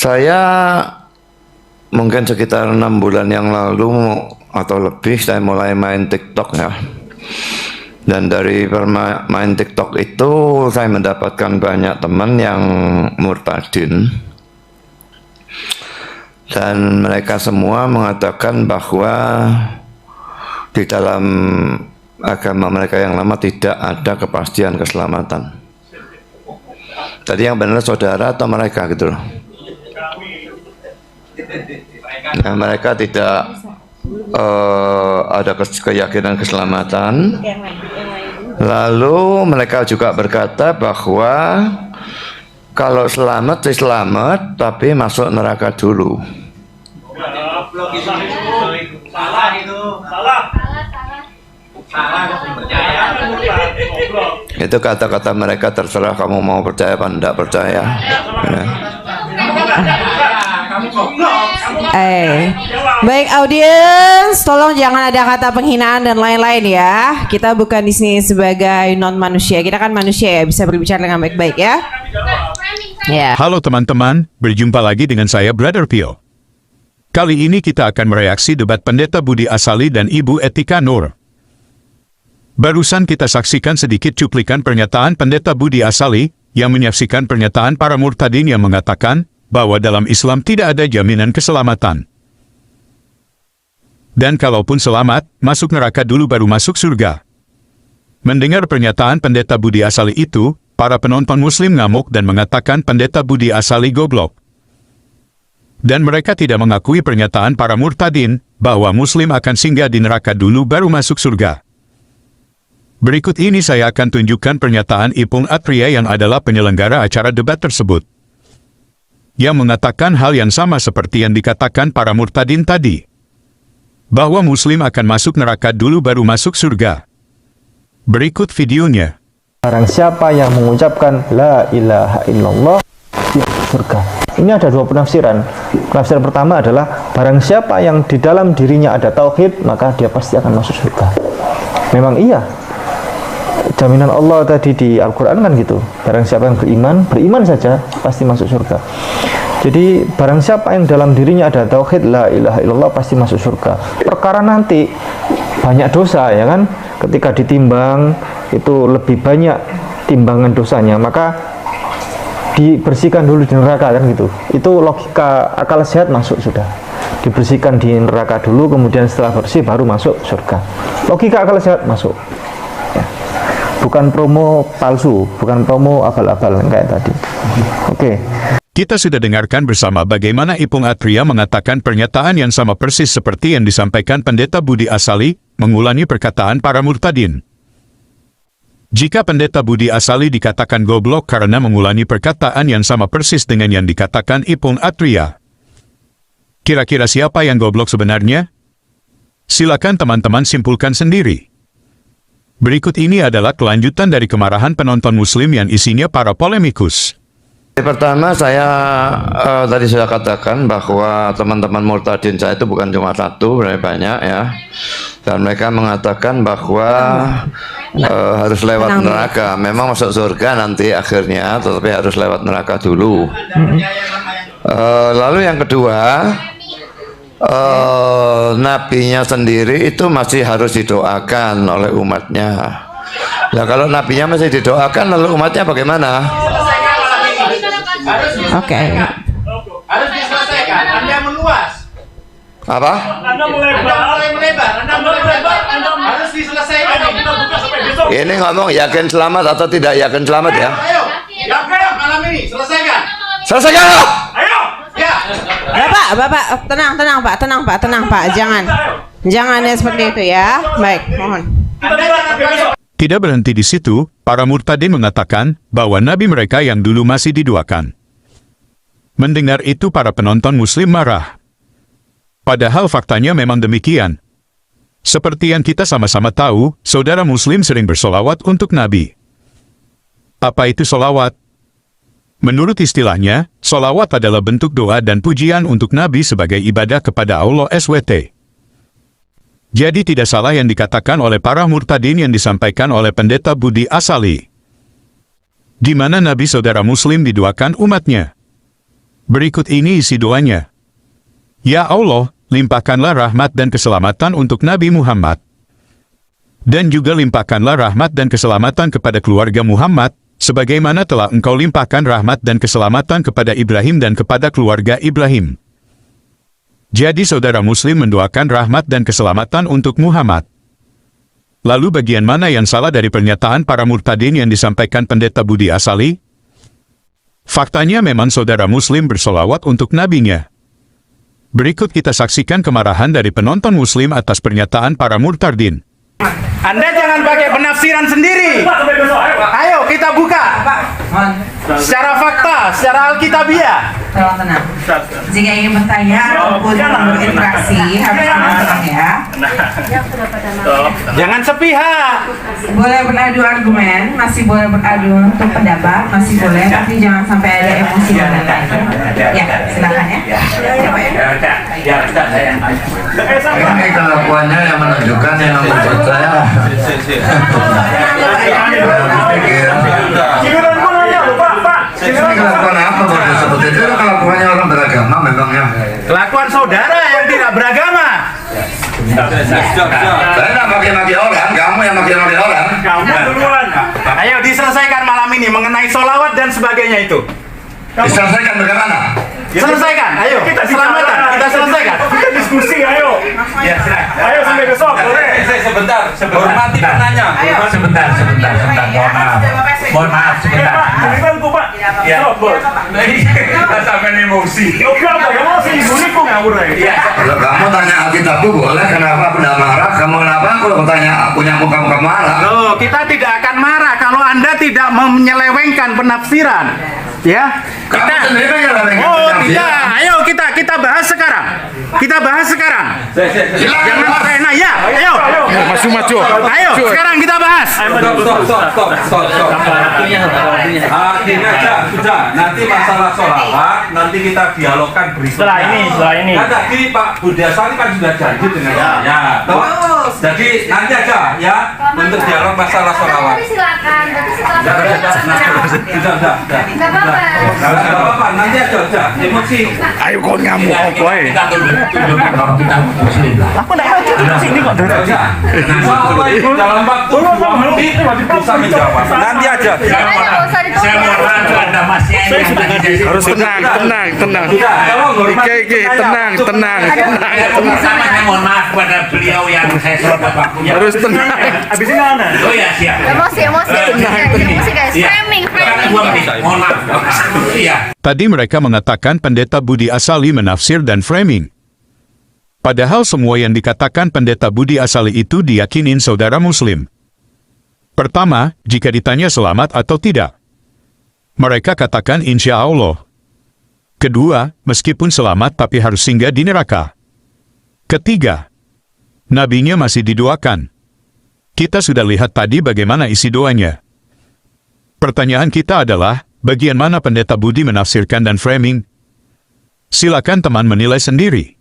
Saya mungkin sekitar 6 bulan yang lalu atau lebih saya mulai main TikTok ya. Dan dari main TikTok itu saya mendapatkan banyak teman yang murtadin. Dan mereka semua mengatakan bahwa di dalam agama mereka yang lama tidak ada kepastian keselamatan. Jadi yang benar saudara atau mereka gitu loh. Nah, mereka tidak ada keyakinan keselamatan. Lalu mereka juga berkata bahwa kalau selamat selamat, tapi masuk neraka dulu. Salah itu. Itu kata-kata mereka, terserah kamu mau percaya apa tidak percaya. Ya. Baik audiens, tolong jangan ada kata penghinaan dan lain-lain ya. Kita bukan di sini sebagai non manusia, kita kan manusia ya, bisa berbicara dengan baik-baik ya. Ya. Halo teman-teman, berjumpa lagi dengan saya Brother Pio. Kali ini kita akan mereaksi debat Pendeta Budi Asali dan Ibu Etika Nur. Barusan kita saksikan sedikit cuplikan pernyataan Pendeta Budi Asali yang menyaksikan pernyataan para murtadin yang mengatakan bahwa dalam Islam tidak ada jaminan keselamatan. Dan kalaupun selamat, masuk neraka dulu baru masuk surga. Mendengar pernyataan Pendeta Budi Asali itu, para penonton Muslim ngamuk dan mengatakan Pendeta Budi Asali goblok. Dan mereka tidak mengakui pernyataan para murtadin bahwa Muslim akan singgah di neraka dulu baru masuk surga. Berikut ini saya akan tunjukkan pernyataan Ipung Atria yang adalah penyelenggara acara debat tersebut, yang mengatakan hal yang sama seperti yang dikatakan para murtadin tadi, bahwa Muslim akan masuk neraka dulu baru masuk surga. Berikut videonya. Barang siapa yang mengucapkan La ilaha illallah di surga. Ini ada dua penafsiran. Penafsiran pertama adalah barang siapa yang di dalam dirinya ada tauhid, maka dia pasti akan masuk surga. Memang iya, jaminan Allah tadi di Al-Quran kan gitu. Barang siapa yang beriman saja pasti masuk surga. Jadi barang siapa yang dalam dirinya ada tauhid La ilaha illallah pasti masuk surga. Perkara nanti banyak dosa ya kan, ketika ditimbang itu lebih banyak timbangan dosanya, maka dibersihkan dulu di neraka kan gitu. Itu logika akal sehat masuk sudah. Dibersihkan di neraka dulu, kemudian setelah bersih baru masuk surga. Logika akal sehat masuk. Bukan promo palsu, bukan promo abal-abal kayak tadi. Oke. Kita sudah dengarkan bersama bagaimana Ipung Atria mengatakan pernyataan yang sama persis seperti yang disampaikan Pendeta Budi Asali, mengulangi perkataan para murtadin. Jika Pendeta Budi Asali dikatakan goblok karena mengulangi perkataan yang sama persis dengan yang dikatakan Ipung Atria, kira-kira siapa yang goblok sebenarnya? Silakan teman-teman simpulkan sendiri. Berikut ini adalah kelanjutan dari kemarahan penonton Muslim yang isinya para polemikus. Pertama saya tadi sudah katakan bahwa teman-teman murtadin saya itu bukan cuma satu, banyak ya. Dan mereka mengatakan bahwa harus lewat neraka. Memang masuk surga nanti akhirnya, tetapi harus lewat neraka dulu. Lalu yang kedua, nabinya sendiri itu masih harus didoakan oleh umatnya. Nah kalau nabinya masih didoakan, lalu umatnya bagaimana? Oke. Harus diselesaikan. Anda meluas. Apa? Anda mulai melebar. Harus diselesaikan. Ini ngomong yakin selamat atau tidak yakin selamat ya? Ayo. Yakin malam ini selesaikan. Selesaikan! Ayo. Ya. Bapak, tenang Pak, jangan ya seperti itu ya. Baik, mohon. Tidak berhenti di situ, para murtadin mengatakan bahwa nabi mereka yang dulu masih diduakan. Mendengar itu para penonton Muslim marah. Padahal faktanya memang demikian. Seperti yang kita sama-sama tahu, saudara Muslim sering bersolawat untuk Nabi. Apa itu solawat? Menurut istilahnya, solawat adalah bentuk doa dan pujian untuk Nabi sebagai ibadah kepada Allah SWT. Jadi tidak salah yang dikatakan oleh para murtadin yang disampaikan oleh Pendeta Budi Asali, di mana Nabi saudara Muslim didoakan umatnya. Berikut ini isi doanya. Ya Allah, limpahkanlah rahmat dan keselamatan untuk Nabi Muhammad. Dan juga limpahkanlah rahmat dan keselamatan kepada keluarga Muhammad, sebagaimana telah Engkau limpahkan rahmat dan keselamatan kepada Ibrahim dan kepada keluarga Ibrahim. Jadi saudara Muslim mendoakan rahmat dan keselamatan untuk Muhammad. Lalu bagian mana yang salah dari pernyataan para murtadin yang disampaikan Pendeta Budi Asali? Faktanya memang saudara Muslim bersolawat untuk nabinya. Berikut kita saksikan kemarahan dari penonton Muslim atas pernyataan para murtadin. Anda jangan pakai penafsiran sendiri. Ayo kita buka secara fakta, secara alkitabiah. Tenang. Jika ingin bertanya ataupun berinteraksi harus tenang ya. Jangan sepihak. Boleh beradu argumen, masih boleh beradu untuk pendapat, masih boleh, tapi jangan sampai ada emosi dan lain-lain. Ya, silakan ya. Ini kelakuannya yang menunjukkan yang membuat saya ini kelakuan apa baru seperti itu? Kelakuannya orang beragama memangnya. Kelakuan saudara yang tidak beragama. Saya nggak maki-maki orang, kamu yang maki-maki orang. Kamu duluan. Ayo diselesaikan malam ini mengenai solawat dan sebagainya itu. Diselesaikan bagaimana? Selesaikan, ayo. Kita selesaikan. Kita diskusi, ayo. Ya, silakan. Ayo sampai besok, boleh. Sebentar. Hormati penanya. Sebentar. Mohon maaf, sebentar. Bantu, Pak. Ya. Bos. Kita sampai emosi. Oke, apa? Kamu sih ibu niku ngawur ya. Kalau kamu tanya Alkitabku boleh, kenapa aku tidak marah? Kamu kenapa kalau tanya punya muka marah? Loh, kita tidak akan marah kalau Anda tidak menyelewengkan penafsiran. Ya. Kamu sendiri kan yang lagi Oh, penafsiran. tidak. Ayo kita bahas sekarang. Jangan terena ya. Ayo. Maju. Ayo, sekarang kita bahas. Stop. Gini aja, sudah. Nanti masalah sholawat, nanti kita dialogkan berikutnya. Setelah ini. Kan tadi Pak Budi Asali kan sudah janji dengan saya. Toh? Jadi nanti aja ya untuk dialog masalah sholawat. Tapi silakan, berarti setelah Sudah. Nggak apa-apa. Nggak apa-apa, nanti aja. Emosi. Ayo kau ngamuk apa ya? Aku nggak maju di sini kok. Nggak usah. Insya Ibu dalam waktu 2 menit bisa menjawab. Nanti aja. Saya mohon maaf Anda masih Harus tenang. Sudah, kalau hormati tenang. Pertama saya mohon maaf kepada beliau yang saya sudah waktunya. Harus tenang. Habis ini mana? Oh ya siap. Emosi guys. Iya. Framing. 2 menit. Mohon maaf. Iya. Tadi mereka mengatakan Pendeta Budi Asali menafsir dan framing. Padahal semua yang dikatakan Pendeta Budi Asali itu diyakinin saudara Muslim. Pertama, jika ditanya selamat atau tidak, mereka katakan insya Allah. Kedua, meskipun selamat tapi harus singgah di neraka. Ketiga, nabinya masih didoakan. Kita sudah lihat tadi bagaimana isi doanya. Pertanyaan kita adalah, bagian mana Pendeta Budi menafsirkan dan framing? Silakan teman menilai sendiri.